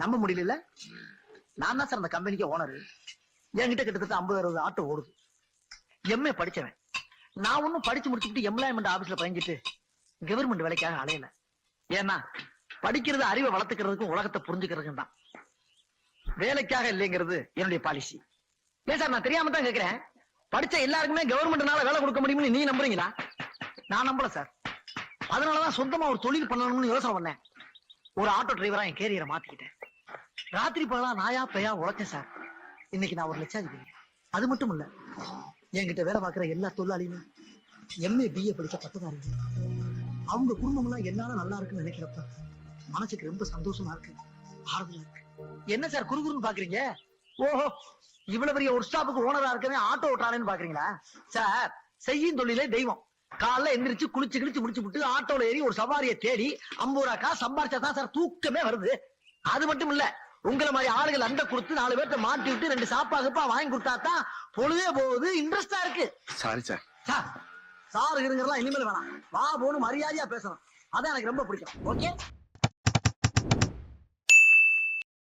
நம்ப முடியல. நான் தான் சார் அந்த கம்பெனிக்கு ஓனர். என்கிட்ட கிட்டத்தட்ட 50-60 ஆட்டோ ஓடுது. எம்ஏ படிச்சவன். நான் ஒன்னும் படிச்சு முடிச்சுட்டு எம்ப்ளாய்மெண்ட் ஆபீஸ்ல பயஞ்சிட்டு கவர்மெண்ட் வேலைக்காக அலையல. ஏன்னா படிக்கிறது அறிவை வளர்த்துக்கிறதுக்கும் உலகத்தை புரிஞ்சுக்கிறதுக்கும் தான். வேலைக்காக இல்லைங்கிறது என்னுடைய பாலிசி. ஏன் சார் நான் தெரியாம தான் கேட்கிறேன். படிச்ச எல்லாருக்குமே கவர்மெண்ட்னால வேலை கொடுக்க முடியும்னு நீ நம்புறீங்களா? நான் நம்பல சார். அதனாலதான் சொந்தமா ஒரு தொழில் பண்ணணும்னு யோசனை பண்ணேன். ஒரு ஆட்டோ டிரைவரா என் கேரியரை மாத்திக்கிட்டேன். ராத்திரி பகலா நாயா பெயா உழைச்சேன் சார். இன்னைக்கு நான் ஒரு லட்சாதிபதி. அது மட்டும் இல்ல, என்கிட்ட வேலை பார்க்கிற எல்லா தொழிலாளியுமே எம்ஏ பிஏ படிச்ச பட்டதாரிங்க. அவங்க குடும்பம் எல்லாம் என்னால நல்லா இருக்குன்னு நினைக்கிறப்ப மனசுக்கு ரொம்ப சந்தோஷமா இருக்கு, ஆறுதலா இருக்கு. என்ன சார் குறுகுறுன்னு பாக்குறீங்க? ஓஹோ, இவ்வளவு பெரிய ஒரு ஸ்டாப்புக்கு ஓனரா இருக்கவே ஆட்டோ ஓட்டுறானேன்னு பாக்குறீங்களா? சார், செய்யும் தொழிலே தெய்வம். காலைல எந்திரிச்சு குளிச்சு கிழிச்சு முடிச்சு விட்டு ஆட்டோல ஏறி ஒரு சவாரியை தேடி 50 ரூபா காசு சம்பாரிச்சாதான் சார் தூக்கமே வருது. அது மட்டும் இல்ல, உங்களை மாதிரி ஆளுகள் அண்டை கொடுத்து 4 பேர்த்த மாட்டி விட்டு 2 சாப்பா வாங்கி கொடுத்தா தான் பொழுதே போகுது, இன்ட்ரெஸ்டா இருக்கு. Sorry sir. சார் இருங்கலாம் இனிமேல் வேணாம். வா போன்னு மரியாதையா பேசணும். அதான் எனக்கு ரொம்ப பிடிக்கும். ஓகே.